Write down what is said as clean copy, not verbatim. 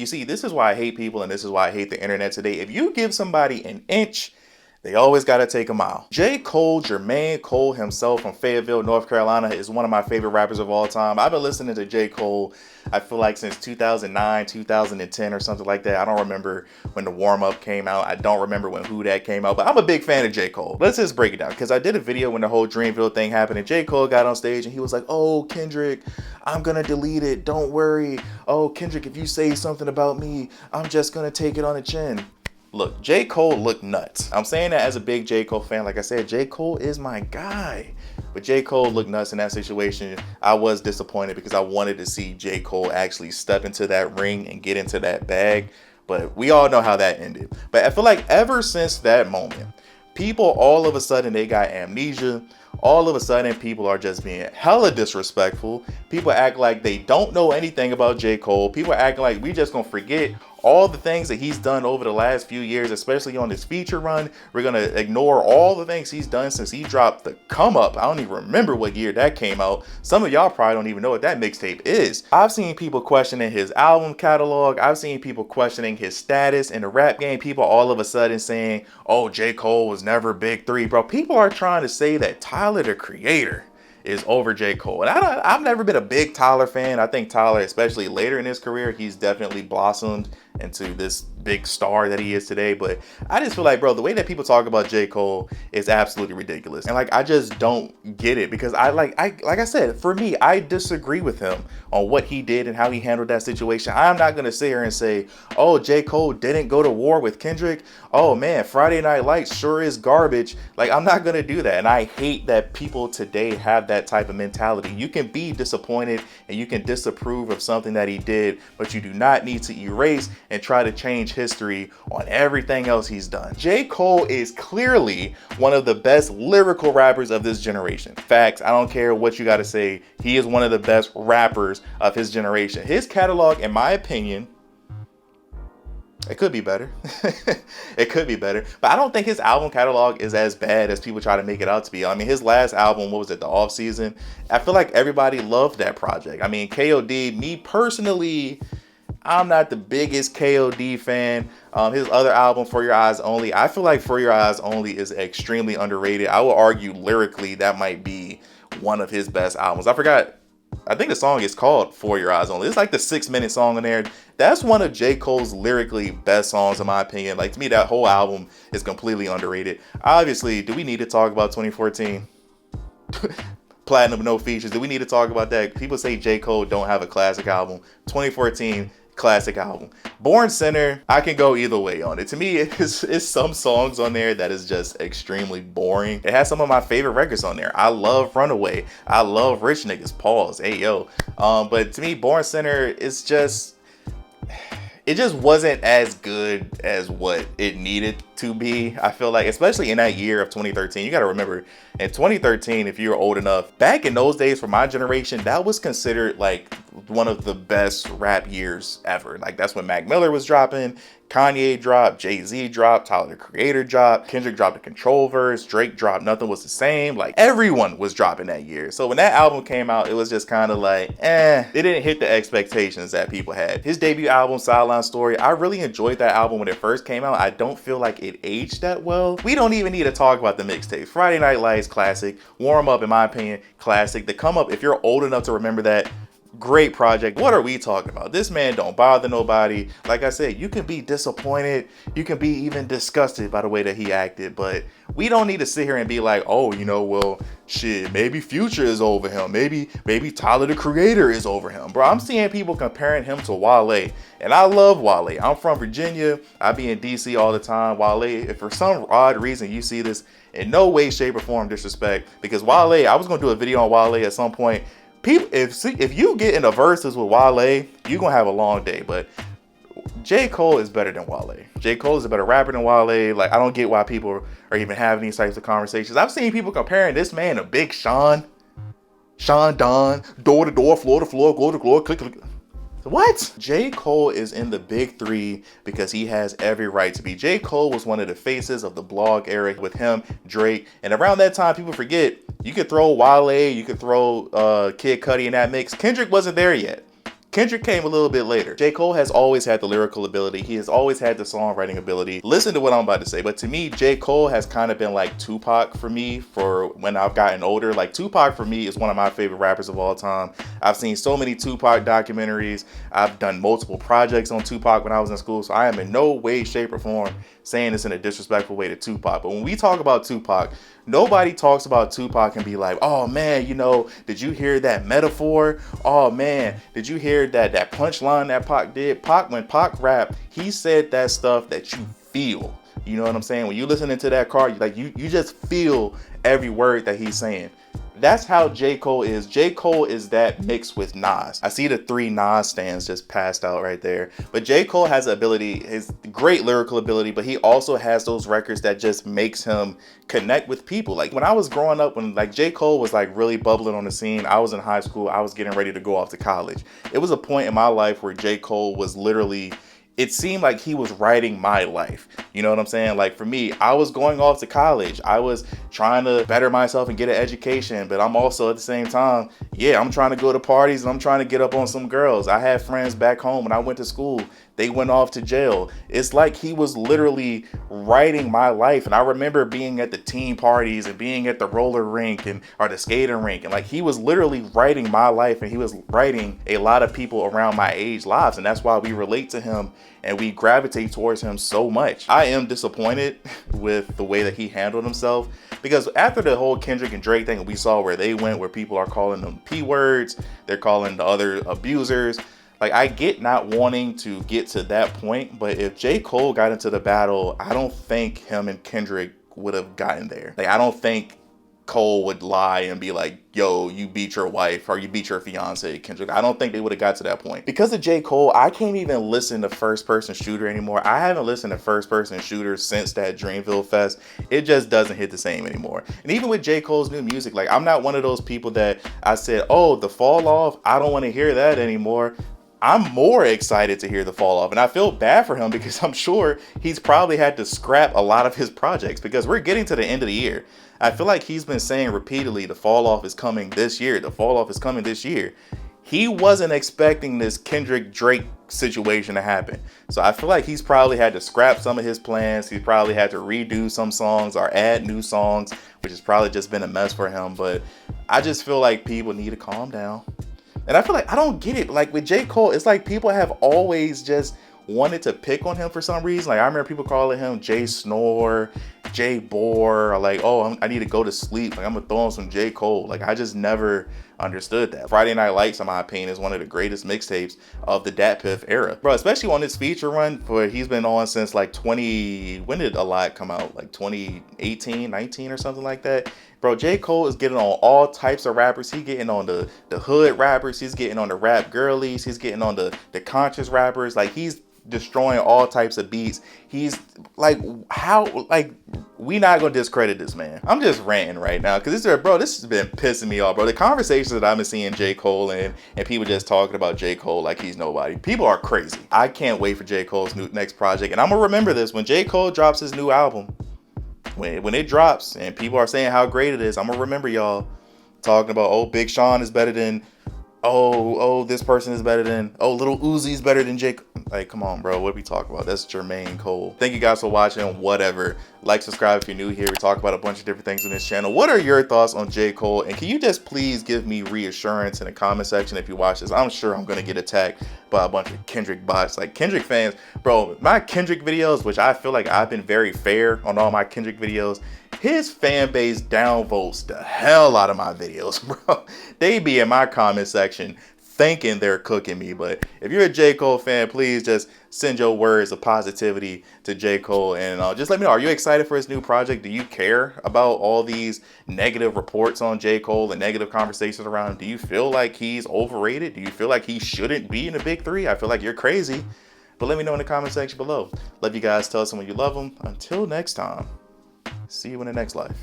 You see, this is why I hate people and this is why I hate the internet today. If you give somebody an inch, they always got to take a mile. J. Cole, Jermaine Cole himself from Fayetteville, North Carolina, is one of my favorite rappers of all time. I've been listening to J. Cole, I feel like since 2009, 2010 or something like that. I don't remember when the warm up came out. I don't remember when Who Dat came out, but I'm a big fan of J. Cole. Let's just break it down, because I did a video when the whole Dreamville thing happened and J. Cole got on stage and he was like, oh, Kendrick, I'm gonna delete it. Don't worry. Oh, Kendrick, if you say something about me, I'm just gonna take it on the chin. Look, J. Cole looked nuts. I'm saying that as a big J. Cole fan. Like I said, J. Cole is my guy. But J. Cole looked nuts in that situation. I was disappointed because I wanted to see J. Cole actually step into that ring and get into that bag. But we all know how that ended. But I feel like ever since that moment, people all of a sudden, they got amnesia. All of a sudden, people are just being hella disrespectful. People act like they don't know anything about J. Cole. People act like we just gonna forget all the things that he's done over the last few years, especially on his feature run. We're gonna ignore all the things he's done since he dropped the Come Up. I don't even remember what year that came out. Some of y'all probably don't even know what that mixtape is. I've seen people questioning his album catalog. I've seen people questioning his status in the rap game. People all of a sudden saying, oh, J. Cole was never big three. Bro, people are trying to say that Tyler, the Creator, is over J. Cole. And I've never been a big Tyler fan. I think Tyler, especially later in his career, he's definitely blossomed into this big star that he is today. But I just feel like, bro, the way that people talk about J. Cole is absolutely ridiculous. And like, I just don't get it, because like I said, for me, I disagree with him on what he did and how he handled that situation. I'm not going to sit here and say, oh, J. Cole didn't go to war with Kendrick. Oh man, Friday Night Lights sure is garbage. Like, I'm not going to do that. And I hate that people today have that type of mentality. You can be disappointed and you can disapprove of something that he did, but you do not need to erase and try to change history on everything else he's done. J. Cole is clearly one of the best lyrical rappers of this generation. Facts, I don't care what you got to say. He is one of the best rappers of his generation. His catalog, in my opinion, it could be better. It could be better. But I don't think his album catalog is as bad as people try to make it out to be. I mean, his last album, what was it, The Off Season? I feel like everybody loved that project. I mean, KOD, me personally, I'm not the biggest KOD fan. His other album, For Your Eyes Only, I feel like For Your Eyes Only is extremely underrated. I will argue lyrically that might be one of his best albums. I think the song is called For Your Eyes Only. It's like the 6-minute song in there. That's one of J. Cole's lyrically best songs in my opinion. Like, to me, that whole album is completely underrated. Obviously, do we need to talk about 2014? Platinum, no features. Do we need to talk about that? People say J. Cole don't have a classic album. 2014, classic album. Born Sinner, I can go either way on it. To me, it's some songs on there that is just extremely boring. It has some of my favorite records on there. I love Runaway. I love Rich Niggas. Pause. Hey, yo. But to me, Born Sinner is just... it just wasn't as good as what it needed to be. I feel like, especially in that year of 2013, you got to remember, in 2013, if you're old enough, back in those days for my generation, that was considered like one of the best rap years ever. Like, that's when Mac Miller was dropping, Kanye dropped, Jay-Z dropped, Tyler the Creator dropped, Kendrick dropped a Control verse, Drake dropped Nothing Was the Same. Like, everyone was dropping that year. So when that album came out, it was just kind of like, it didn't hit the expectations that people had. His debut album, Sideline Story, I really enjoyed that album when it first came out. I don't feel like it aged that well. We don't even need to talk about the mixtapes. Friday Night Lights, classic. Warm Up, in my opinion, classic. The Come Up, if you're old enough to remember that, great project. What are we talking about? This man don't bother nobody. Like I said, you can be disappointed. You can be even disgusted by the way that he acted, but we don't need to sit here and be like, oh, you know, well, shit, maybe Future is over him. Maybe Tyler the Creator is over him. Bro, I'm seeing people comparing him to Wale, and I love Wale. I'm from Virginia. I be in DC all the time. Wale, if for some odd reason you see this, in no way, shape, or form disrespect, because Wale, I was going to do a video on Wale at some point. People, if you get into verses with Wale, you're gonna have a long day. But J. Cole is better than Wale. J. Cole is a better rapper than Wale. Like, I don't get why people are even having these types of conversations. I've seen people comparing this man to Big Sean Don, door to door, floor to floor, glory to glory, click, click. What? J. Cole is in the big three because he has every right to be. J. Cole was one of the faces of the blog era with him, Drake. And around that time, people forget, you could throw Wale, you could throw Kid Cudi in that mix. Kendrick wasn't there yet. Kendrick came a little bit later. J. Cole has always had the lyrical ability. He has always had the songwriting ability. Listen to what I'm about to say. But to me, J. Cole has kind of been like Tupac for me for when I've gotten older. Like Tupac for me is one of my favorite rappers of all time. I've seen so many Tupac documentaries. I've done multiple projects on Tupac when I was in school. So I am in no way, shape, or form saying this in a disrespectful way to Tupac. But when we talk about Tupac, nobody talks about Tupac and be like, oh man, you know, did you hear that metaphor? Oh man, did you hear that punchline that Pac did? When Pac rapped, he said that stuff that you feel. You know what I'm saying? When you listening to that car, you just feel every word that he's saying. That's how J. Cole is. J. Cole is that mixed with Nas. I see the 3 Nas stands just passed out right there. But J. Cole has the ability, his great lyrical ability, but he also has those records that just makes him connect with people. Like when I was growing up, when like J. Cole was like really bubbling on the scene, I was in high school, I was getting ready to go off to college. It was a point in my life where J. Cole was literally, it seemed like he was writing my life. You know what I'm saying? Like for me, I was going off to college. I was trying to better myself and get an education, but I'm also at the same time, yeah, I'm trying to go to parties and I'm trying to get up on some girls. I had friends back home when I went to school. They went off to jail. It's like he was literally writing my life. And I remember being at the team parties and being at the roller rink or the skating rink. And like he was literally writing my life, and he was writing a lot of people around my age lives. And that's why we relate to him and we gravitate towards him so much. I am disappointed with the way that he handled himself, because after the whole Kendrick and Drake thing, we saw where they went, where people are calling them P words, they're calling the other abusers. Like, I get not wanting to get to that point, but if J. Cole got into the battle, I don't think him and Kendrick would have gotten there. Like, I don't think Cole would lie and be like, yo, you beat your wife or you beat your fiance, Kendrick. I don't think they would have got to that point. Because of J. Cole, I can't even listen to First Person Shooter anymore. I haven't listened to First Person Shooter since that Dreamville Fest. It just doesn't hit the same anymore. And even with J. Cole's new music, like, I'm not one of those people that I said, oh, the fall off, I don't want to hear that anymore. I'm more excited to hear the fall off, and I feel bad for him because I'm sure he's probably had to scrap a lot of his projects because we're getting to the end of the year. I feel like he's been saying repeatedly the fall off is coming this year. The fall off is coming this year. He wasn't expecting this Kendrick Drake situation to happen. So I feel like he's probably had to scrap some of his plans. He's probably had to redo some songs or add new songs, which has probably just been a mess for him. But I just feel like people need to calm down. And I feel like I don't get it. Like with J. Cole, it's like people have always just wanted to pick on him for some reason. Like I remember people calling him J. Snore, J. Bore, or like, oh, I need to go to sleep. Like I'm gonna throw on some J. Cole. Like I just never understood that. Friday Night Lights, in my opinion, is one of the greatest mixtapes of the Dat Piff era. Bro, especially on this feature run, for he's been on since like when did A Lot come out? Like 2018, 19 or something like that. Bro, J. Cole is getting on all types of rappers. He's getting on the hood rappers. He's getting on the rap girlies. He's getting on the conscious rappers. Like, he's destroying all types of beats. He's like, how, like, we not gonna discredit this man. I'm just ranting right now because this has been pissing me off, bro. The conversations that I've been seeing J. Cole and people just talking about J. Cole like he's nobody. People are crazy. I can't wait for J. Cole's next project, and I'm gonna remember this when J. Cole drops his new album. When it drops and people are saying how great it is, I'm gonna remember y'all talking about, oh, Big Sean is better than, oh, this person is better than, oh, Lil Uzi is better than Jake. Like, come on, bro, what are we talking about? That's Jermaine Cole. Thank you guys for watching. Whatever, like, subscribe if you're new here. We talk about a bunch of different things on this channel. What are your thoughts on J. Cole? And can you just please give me reassurance in the comment section if you watch this? I'm sure I'm gonna get attacked by a bunch of Kendrick bots. Like, Kendrick fans, bro, my Kendrick videos, which I feel like I've been very fair on all my Kendrick videos, his fan base downvotes the hell out of my videos, bro. They be in my comment section thinking they're cooking me. But if you're a J. Cole fan, please just send your words of positivity to J. Cole and just let me know, are you excited for his new project? Do you care about all these negative reports on J. Cole and negative conversations around him? Do you feel like he's overrated? Do you feel like he shouldn't be in the big three? I feel like you're crazy. But let me know in the comment section below. Love you guys. Tell someone you love them. Until next time, see you in the next life.